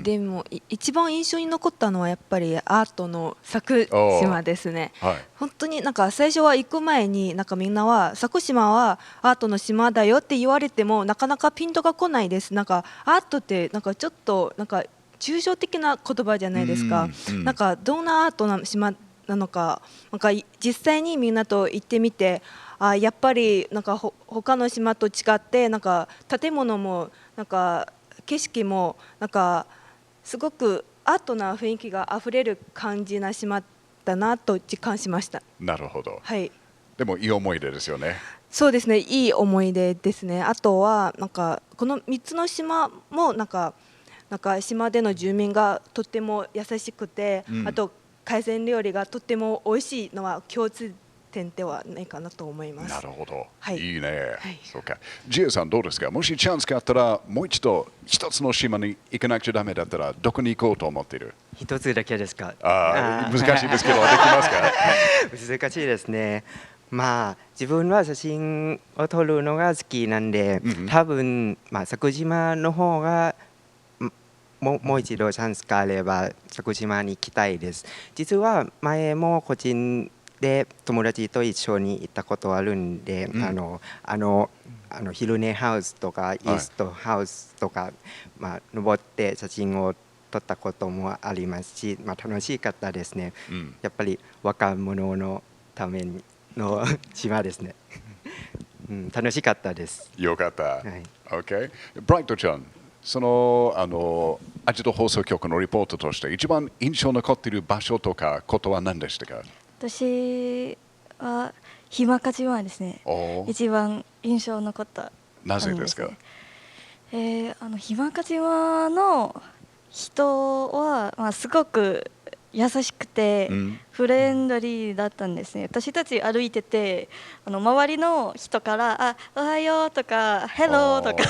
でも一番印象に残ったのはやっぱりアートの佐久島ですね。本当になんか最初は行く前になんかみんなは佐久島はアートの島だよって言われてもなかなかピントが来ないです。なんかアートってなんかちょっとなんか抽象的な言葉じゃないですか。なんかどんなアートな島なのか、なんか実際にみんなと行ってみて、やっぱりなんか他の島と違ってなんか建物もなんか景色もなんかすごくアートな雰囲気があふれる感じな島だなと実感しました。なるほど。はい。でもいい思い出ですよね。そうですね。いい思い出ですね。あとはなんかこの3つの島もなんか島での住民がとっても優しくて、あと海鮮料理がとっても美味しいのは共通点ではないかなと思います。なるほど。はい、いいね。そうか。ジエさんどうですか？もしチャンスがあったらもう一度一つの島に行かなくちゃダメだったらどこに行こうと思っている？一つだけですか？難しいですけどできますか？難しいですね。まあ自分は写真を撮るのが好きなんで、多分佐久島の方がもう一度チャンスがあれば佐久島に行きたいです。実は前も個人で友達と一緒に行ったことあるんで、昼寝ハウスとかイーストハウスとか、登って写真を撮ったこともありますし、楽しかったですね。やっぱり若者のための島ですね。楽しかったです。よかった。OK。ブライトちゃん、そのアジト放送局のリポートとして一番印象に残っている場所とかことは何でしたか？私は日間賀島ですね。一番印象に残った。なぜですか？日間賀島の人は、すごく優しくて、フレンドリーだったんですね。私たち歩いてて周りの人から「おはよう」とか「ヘロー」とか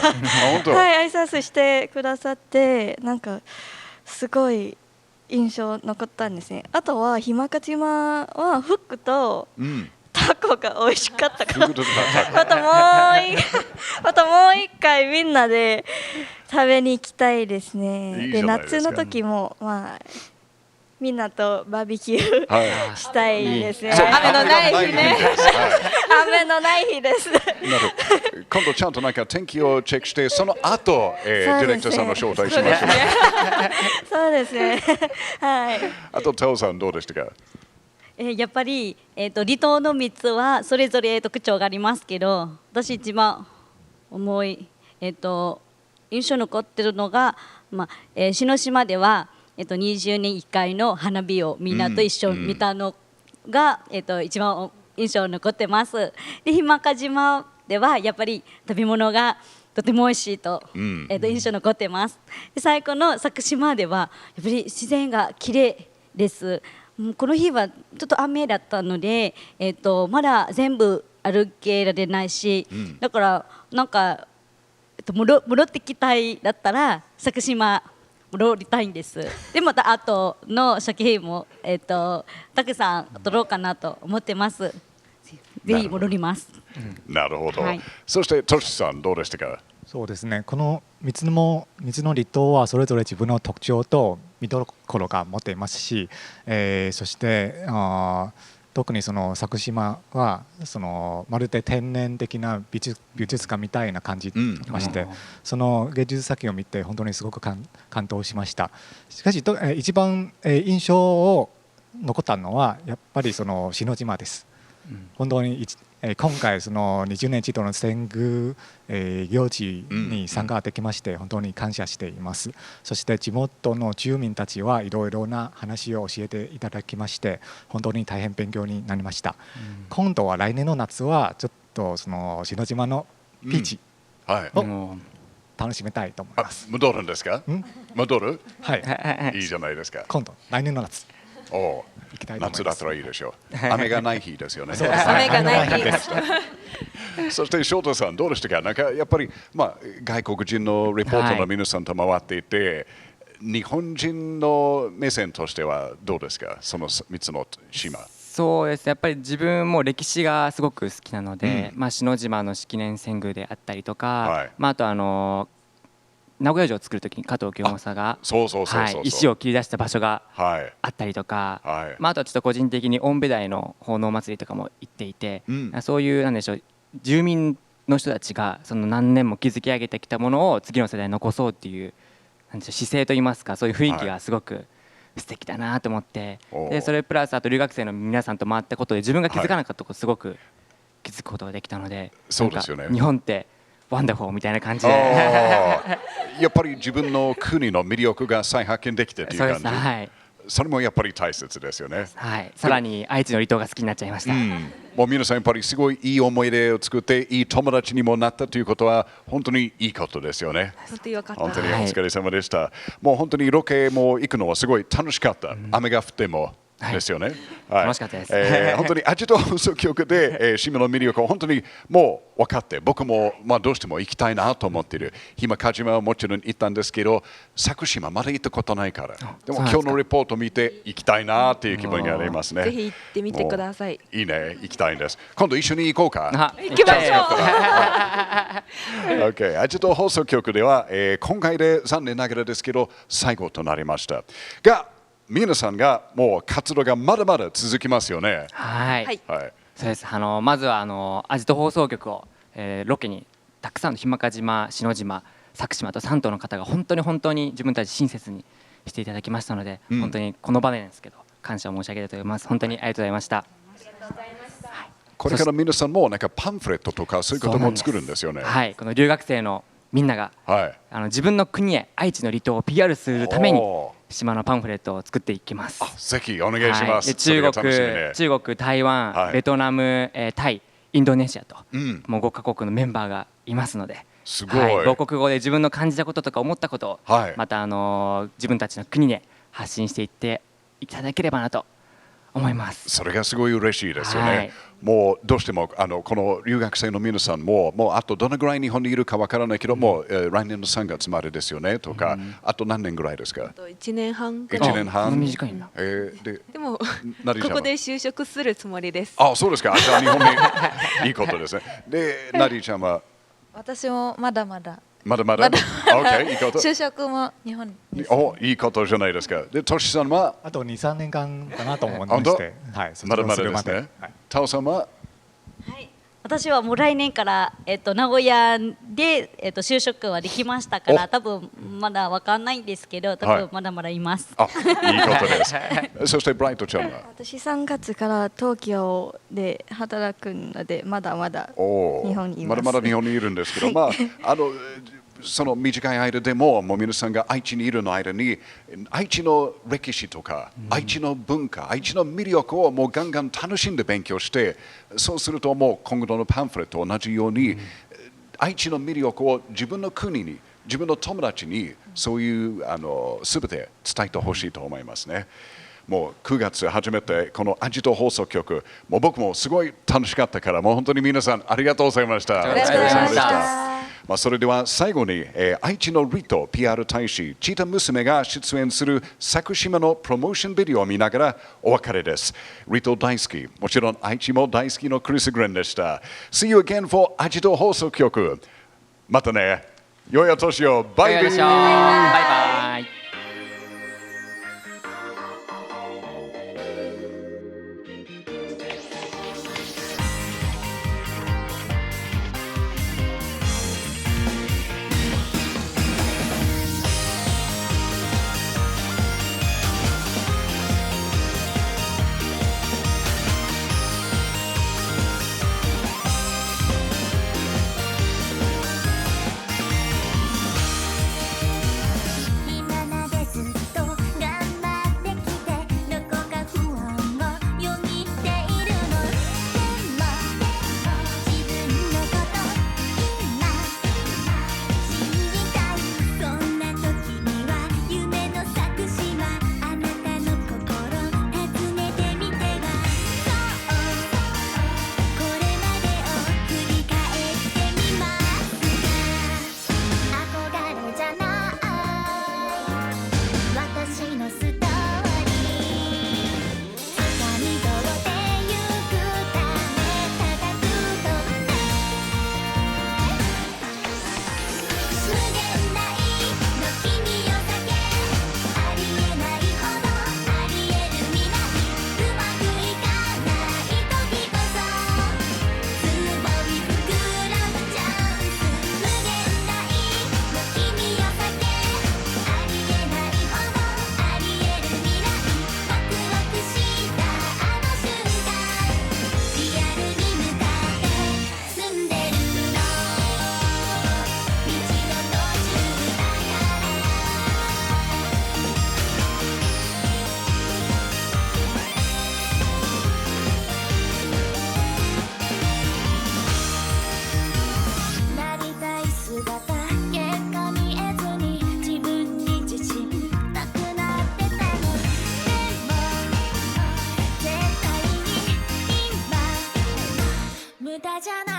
挨拶してくださって、なんかすごい印象残ったんですね。あとは日間賀島はフグとタコが美味しかったからまたもう一回みんなで食べに行きたいですね。で夏の時もみんなとバーベキューしたいですね。雨のない日ね。雨のない日です。今度ちゃんと天気をチェックしてその後、ディレクターさんの招待しましょう。そうですね。はい。あとタオさんどうでしたか？やっぱり、離島の3つはそれぞれ特徴がありますけど、私一番印象に残ってるのが、篠島では、20年1回の花火をみんなと一緒に見たのが、一番印象に残ってます。で日間賀島ではやっぱり食べ物がとても美味しいと、印象に残ってます。で最後の佐久島ではやっぱり自然が綺麗です。この日はちょっと雨だったので、まだ全部歩けられないし、だから戻ってきたいだったら佐久島戻りたいんです。でまた後の作品も、たくさん撮ろうかなと思ってます。ぜひ戻ります。なるほど。そしてトシさんどうでしたか？そうですね。この3つの離島はそれぞれ自分の特徴と見どころが持っていますし、そして特にその佐久島はまるで天然的な美術館みたいな感じまして、その芸術作品を見て本当にすごく感動しました。しかし一番印象を残ったのはやっぱり篠島です。本当に今回20年一度の遷宮行事に参加できまして本当に感謝しています。そして地元の住民たちはいろいろな話を教えていただきまして本当に大変勉強になりました。今度は来年の夏はちょっと篠島のビーチを楽しみたいと思います。戻るんですか？戻る？はい。いいじゃないですか。今度来年の夏。夏だったらいいでしょう。雨がない日ですよね。雨がない日です。そして翔太さんどうでしたか？やっぱり外国人のリポートの皆さんと回っていて、日本人の目線としてはどうですか？その3つの島。そうですね。やっぱり自分も歴史がすごく好きなので、篠島の式年遷宮であったりとか、あと名古屋城を作るときに加藤清正が石を切り出した場所があったりとか、あとはちょっと個人的に御部台の奉納祭りとかも行っていて、そういうなんでしょう、住民の人たちがその何年も築き上げてきたものを次の世代に残そうっていうなんでしょう姿勢といいますか、そういう雰囲気がすごく素敵だなと思って、でそれプラスあと留学生の皆さんと回ったことで自分が気づかなかったことすごく気づくことができたので、そうですよね。日本ってワンダフォーみたいな感じでやっぱり自分の国の魅力が再発見できてという感じ。それもやっぱり大切ですよね。さらに愛知の離島が好きになっちゃいました。もう皆さんやっぱりすごいいい思い出を作っていい友達にもなったということは本当にいいことですよね。本当によかった。本当にお疲れ様でした。もう本当にロケも行くのはすごい楽しかった。雨が降ってもですよね。楽しかったです。本当にアジト放送局で、島の魅力を本当にもう分かって、僕も、どうしても行きたいなと思っている。ひまかじまはもちろん行ったんですけど、佐久島まだ行ったことないから。でも今日のレポートを見て行きたいなっていう気分がありますね。ぜひ行ってみてください。いいね、行きたいんです。今度一緒に行こうか。行きましょう。Okay、アジト放送局では、今回で残念ながらですけど、最後となりました。が、皆さんがもう活動がまだまだ続きますよね。はい。そうです。まずはアジト放送局を、ロケにたくさんの日間賀島、篠島、佐久島と3島の方が本当に自分たち親切にしていただきましたので、本当にこの場でですけど感謝を申し上げたいと思います。本当にありがとうございました。これから皆さんもなんかパンフレットとかそういうことも作るんですよね。はい。この留学生のみんなが、自分の国へ愛知の離島を PR するために島のパンフレットを作っていきます。ぜひお願いします。中国、台湾、ベトナム、タイ、インドネシアと、もう5カ国のメンバーがいますので、すごい。母国語で自分の感じたこととか思ったことを、また自分たちの国で発信していっていただければなと思います。それがすごい嬉しいですよね。もうどうしてもこの留学生の皆さんもうあとどのぐらい日本にいるかわからないけども、来年の3月までですよねとか、あと何年ぐらいですか？1年半ぐらい。1年半。短いんだ。でもここで就職するつもりです。あ、そうですか。じゃあ日本にいいことですね。で、ナディちゃんは私もまだまだ。OK、いいこと。就職も日本に。いいことじゃないですか。で、トシさんはあと2、3年間かなと思いまして、まだまだですね。タオさんは私はもう来年から、名古屋で、就職はできましたから多分まだ分かんないんですけど多分まだまだいます。いいことです。そしてブライトちゃんは私3月から東京で働くのでまだまだ日本にいます。まだまだ日本にいるんですけど、その短い間でも皆さんが愛知にいるの間に愛知の歴史とか、愛知の文化、愛知の魅力をもうガンガン楽しんで勉強して、そうするともう今後のパンフレットと同じように、愛知の魅力を自分の国に、自分の友達にそういう全て伝えてほしいと思いますね。もう9月初めてこのアジト放送局、もう僕もすごい楽しかったから、もう本当に皆さんありがとうございました。ありがとうございました。それでは最後に、愛知のリト PR 大使チータ娘が出演する佐久島のプロモーションビデオを見ながらお別れです。リト大好き、もちろん愛知も大好きのクリス・グレンでした。See you again for アジト放送局。またね。良いお年を。バイバイ。バイバイ。今じゃない